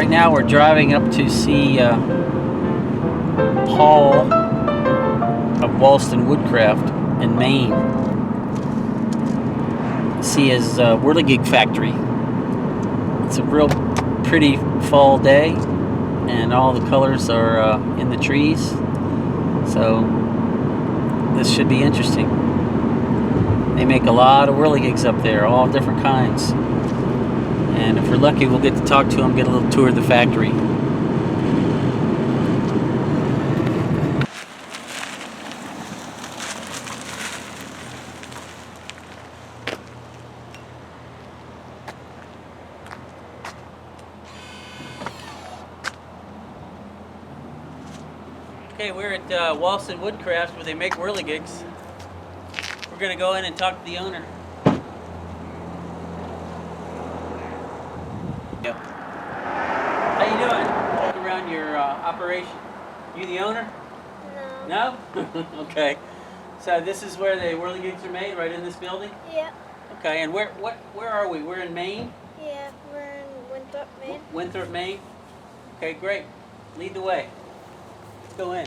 right now we're driving up to see Paul of Walston Woodcraft in Maine. See his whirligig factory. It's a real pretty fall day, and all the colors are in the trees. So this should be interesting. They make a lot of whirligigs up there, all different kinds. And if we're lucky, we'll get to talk to him, get a little tour of the factory. Okay, we're at Walston Woodcraft where they make whirligigs. We're going to go in and talk to the owner. Yep. How you doing? Walk around your operation. You the owner? No. No? Okay. So this is where the whirligigs are made, right in this building? Yep. Okay, and where are we? We're in Maine? Yeah, we're in Winthrop, Maine. Winthrop, Maine? Okay, great. Lead the way. Let's go in.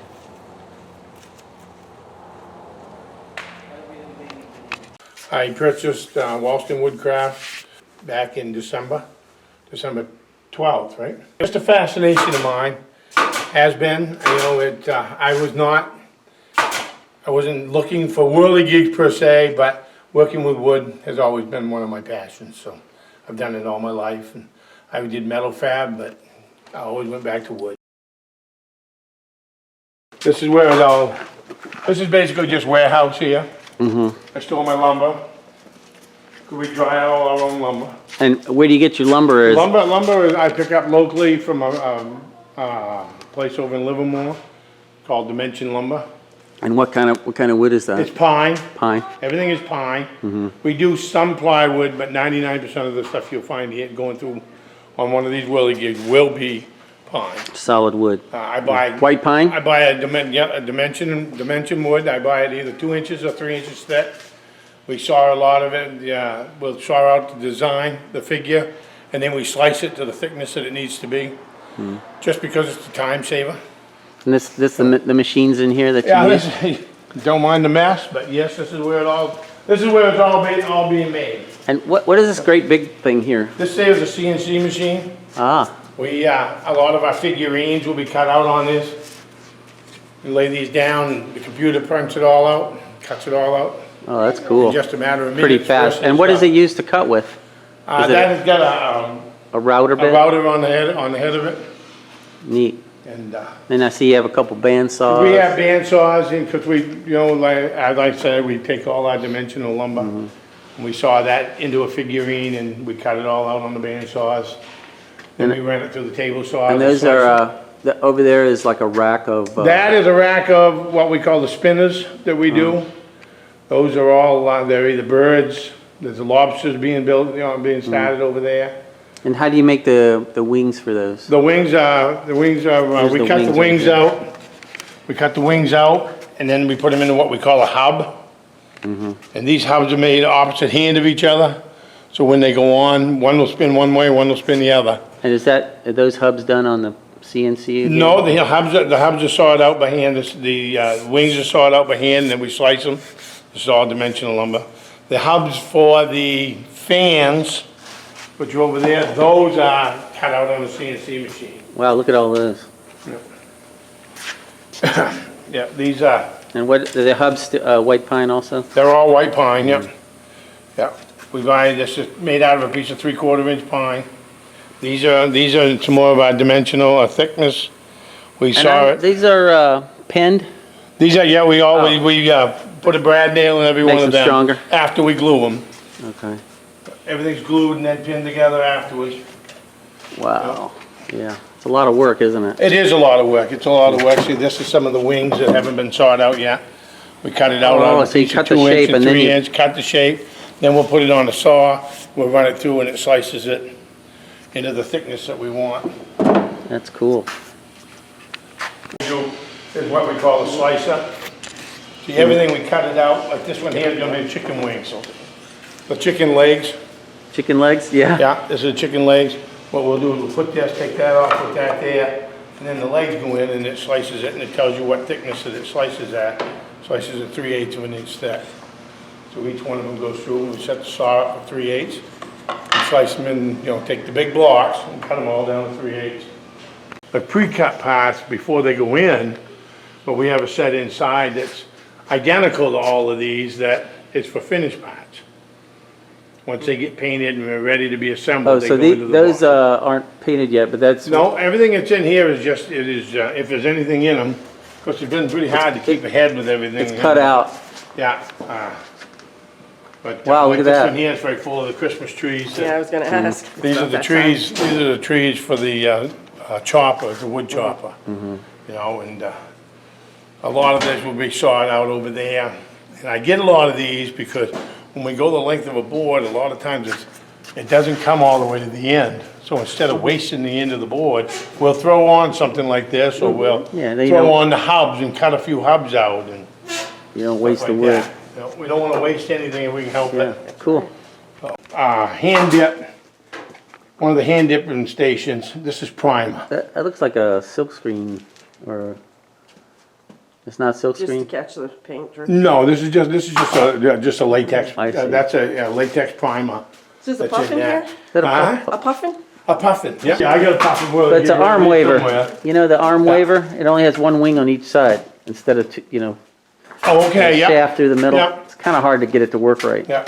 I purchased Walston Woodcraft back in December 12th, right? Just a fascination of mine, has been. You know, I wasn't looking for whirligigs per se, but working with wood has always been one of my passions. So I've done it all my life, and I did metal fab, but I always went back to wood. This is where it all. This is basically just warehouse here. I store my lumber. We dry all our own lumber. And where do you get your lumber? Lumber I pick up locally from a place over in Livermore called Dimension Lumber. And what kind of wood is that? It's pine. Pine. Everything is pine. We do some plywood, but 99% of the stuff you'll find here going through on one of these whirligigs will be pine. Solid wood. I buy white pine. I buy a dimension wood. I buy it either 2 inches or 3 inches thick. We saw a lot of it. Yeah, we'll saw out the design, the figure, and then we slice it to the thickness that it needs to be. Just because it's a time saver. And the machines in here that you use? Don't mind the mess, but yes, this is where it's all being made. And what is this great big thing here? This is a CNC machine. Ah. We a lot of our figurines will be cut out on this. We lay these down, and the computer prints it all out, cuts it all out. Oh, that's cool. In just a matter of minutes. Pretty fast. And what is it used to cut with? That has got a router bit? A router on the head of it. Neat. And I see you have a couple band saws. we have band saws, because we, as I said, we take all our dimensional lumber. And we saw that into a figurine, and we cut it all out on the band saws. Then we ran it through the table saws. And those are, over there is like a rack of... that is a rack of what we call the spinners that we do. Those are all, they're either birds, there's the lobsters being built, being started over there. And how do you make the wings for those? The wings are, we cut the wings out. We cut the wings out, and then we put them into what we call a hub. And these hubs are made opposite hand of each other. So when they go on, one will spin one way, one will spin the other. And are those hubs done on the CNC again? No, the hubs are sawed out by hand. The wings are sawed out by hand, and then we slice them. This is all dimensional lumber. The hubs for the fans, which are over there, those are cut out on the CNC machine. Wow, look at all those. Yeah, these are. And what are the hubs? White pine also? They're all white pine. Yep. Yeah. We buy this is made out of a piece of 3/4 inch pine. These are some more of our dimensional thickness. We saw it. These are pinned. These are we put a brad nail in every one of them. Stronger. After we glue them. Okay. Everything's glued and then pinned together afterwards. Wow. Yeah. It's a lot of work, isn't it? It is a lot of work. It's a lot of work. See, this is some of the wings that haven't been sawed out yet. We cut it out on a piece of 2 inch and 3 inch. Cut the shape. Then we'll put it on a saw. We'll run it through, and it slices it into the thickness that we want. That's cool. Is what we call a slicer. See, everything we cut it out. Like this one here is going to be chicken wings. The chicken legs. Chicken legs? Yeah. Yeah, this is chicken legs. what we'll do is we'll put this, take that off, put that there, and then the legs go in and it slices it and it tells you what thickness that it slices at. Slices at 3/8 of an inch thick. So each one of them goes through and we set the saw up for 3/8. And slice them in, you know, take the big blocks and cut them all down to 3/8. The pre-cut parts before they go in, but we have a set inside that's identical to all of these that it's for finished parts. Once they get painted and they're ready to be Oh, assembled, they so go into the those box. aren't painted yet, but that's... No, everything that's in here is just, it is, if there's anything in them, because it's been pretty hard to keep ahead with everything. It's cut out. Yeah. But Wow, look like at this that. one here is very full of the Christmas trees. Yeah, I was gonna ask. These are about the that trees, time. these are the trees for the chopper, the wood chopper. You know, and a lot of this will be sawed out over there. And I get a lot of these because when we go the length of a board, a lot of times it doesn't come all the way to the end. So instead of wasting the end of the board, we'll throw on something like this, or we'll Yeah, they throw don't- on the hubs and cut a few hubs out and You don't waste the like wood. that. You know, we don't wanna waste anything if we can help Yeah, it. cool. Hand dip, one of the hand dipping stations, this is primer. That looks like a silk screen, or... It's not silk Just to screen? catch the paint drip. No, this is just a latex, I see. that's a latex primer. Is this a That's in puffin there. here? Is that a Huh? puff- A puffin? A puffin, yeah. Yeah, I got a puffin. Well, But it's an you arm got it waver. somewhere. You know, the arm Yeah. waver, it only has one wing on each side instead of, two, you know, Oh, okay, yeah. shaft through the middle. Yeah. It's kind of hard to get it to work right. Yeah.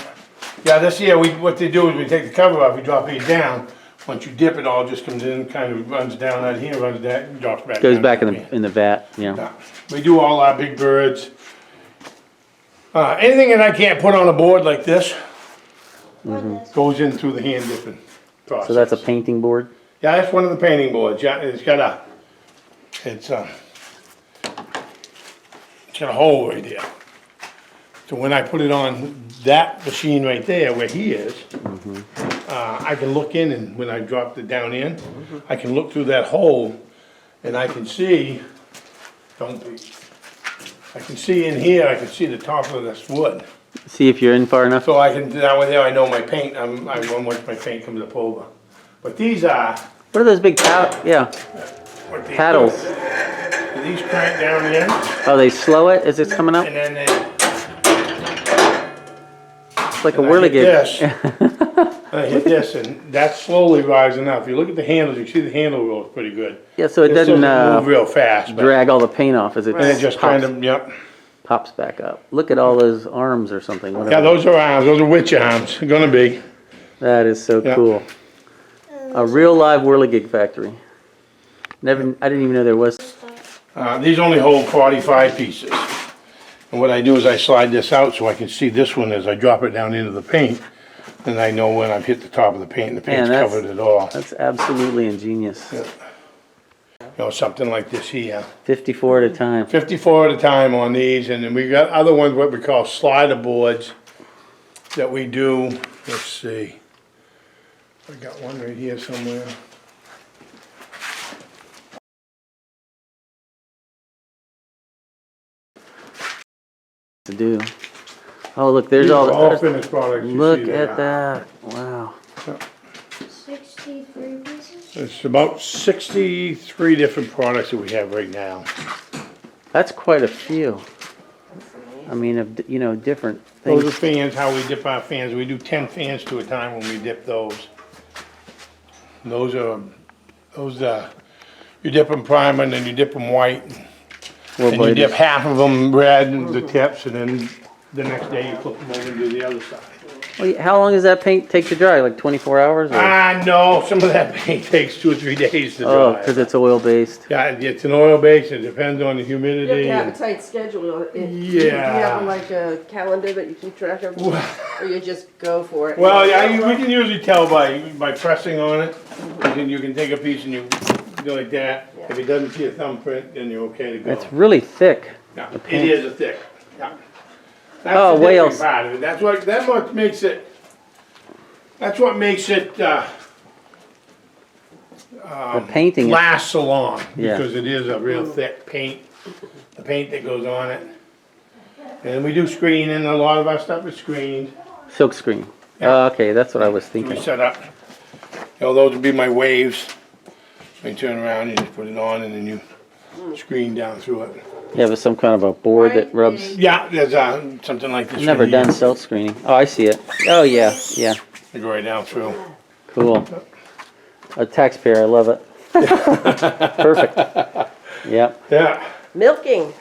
Yeah, this here, what they do is we take the cover off, we drop these down. Once you dip, it all just comes in, kind of runs down out here, runs down, drops back. Goes down back to in the vat, yeah. Yeah. We do all our big birds. Anything that I can't put on a board like this goes in through the hand dipping process. So that's a painting board? Yeah, that's one of the painting boards, yeah, it's got a hole right there. So when I put it on that machine right there, where he is, I can look in, and when I dropped it down in, I can look through that hole, and I can see, I can see in here, I can see the top of this wood. See if you're in far enough? So I can, that way there, I know my paint, I won't watch my paint comes up over. But these are, What are those big yeah, what they paddles? do, these crank down in, Oh, they slow it as it's coming up? and then they, It's like a and I hit whirligig. this. I hit this, and that's slowly rising up. If you look at the handles, you see the handle rolls pretty good. Yeah, so it This doesn't move real fast, but, drag all the paint off as it and it just pops, kind of, yep. pops back up. Look at all those arms or something. Yeah, Whatever. those are arms, those are witch arms, gonna be. That is so Yeah. cool. A real live whirligig factory. I didn't even know there was. These only hold 45 pieces. And what I do is I slide this out so I can see this one as I drop it down into the paint. Then I know when I've hit the top of the paint, and the paint's that's- covered it all. That's absolutely ingenious. You know, something like this here. 54 at a time. 54 at a time on these, and then we got other ones, what we call slider boards that we do. Let's see. I got one right here somewhere. To do. Oh, look, there's These are all there's- finished products. you Look see at there. that. Wow. 63 pieces? It's about 63 different products that we have right now. That's quite a few. I mean, you know, different Those are things. fans, how we dip our fans. We do 10 fans to a time when we dip those. Those, you dip them primer and then you dip them white. Four And you bladed. dip half of them red, the tips, and then the next day you flip them over and do the other side. Well, how long does that paint take to dry? Like 24 hours? Or? No, some of that paint takes 2 or 3 days to Oh, dry. because it's oil based. Yeah, it's an oil base, it depends on the You have humidity. to have a and- tight schedule. Do Yeah. you have like a calendar that you keep track of? Or you just go for it? Well, yeah, we can usually tell by pressing on it. You can take a piece and you go like that. If it doesn't see a thumbprint, then you're okay to go. It's really thick. Yeah, the it paint. is a thick, yeah. That's Oh, the Wales. different part of it. That's what makes it, that's what makes it, The painting. last so long. Yeah. Because it is a real thick paint, the paint that goes on it. And we do screening, a lot of our stuff is screened. Silk screen. Yeah. Okay, that's what I was We thinking. set up, So those would be my waves. You turn around, you just put it on, and then you screen down through it. You have some kind of a board that rubs. Yeah, there's something like this. I've never right here. done self screening. Oh, I see it. Oh yeah, yeah. You go right down through. Cool. A taxpayer, I love it. Perfect. Yep. Yeah. Milking.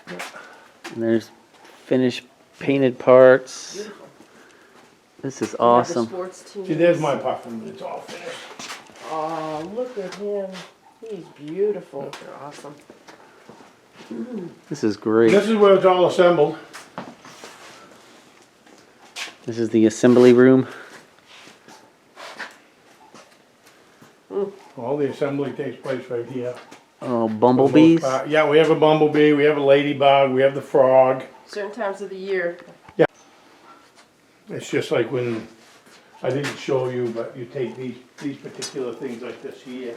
And there's finished painted parts. This is The awesome. sports team. See, there's my puffin, it's all finished. Oh, look at him. He's beautiful. They're awesome. This is great. This is where it's all assembled. This is the assembly room. All the assembly takes place right here. Oh, bumblebees. Yeah, we have a bumblebee, we have a ladybug, we have the frog. Certain times of the year. It's just like when, I didn't show you, but you take these particular things like this here.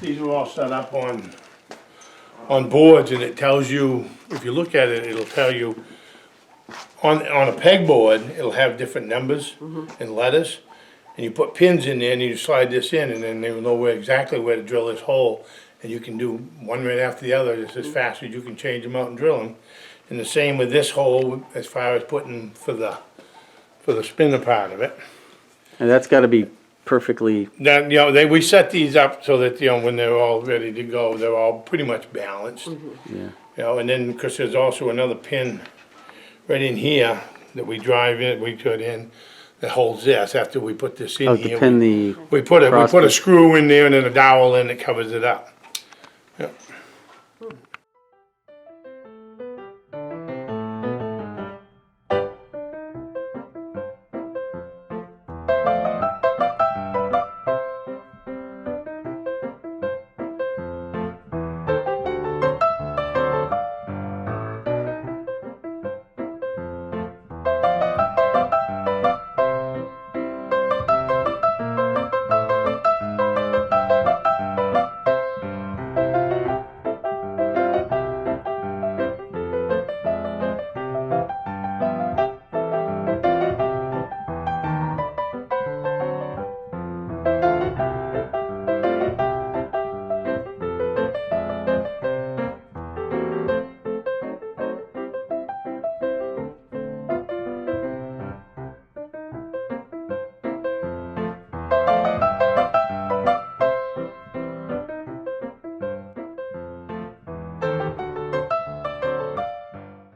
These are all set up on boards, and it tells you, if you look at it, it'll tell you, on a pegboard, it'll have different numbers and letters. And you put pins in there and you slide this in, and then they will know exactly where to drill this hole. And you can do one right after the other, just as fast as you can change them out and drill them. And the same with this hole, as far as putting for the spinner part of it. And that's got to be perfectly. Then, you know, we set these up so that, you know, when they're all ready to go, they're all pretty much balanced. Yeah. You know, and then, because there's also another pin right in here that we drive in, we put in, that holds this after we put this in Oh, here. to pin the. We put a crossbar. screw in there and then a dowel in that covers it up. Yeah.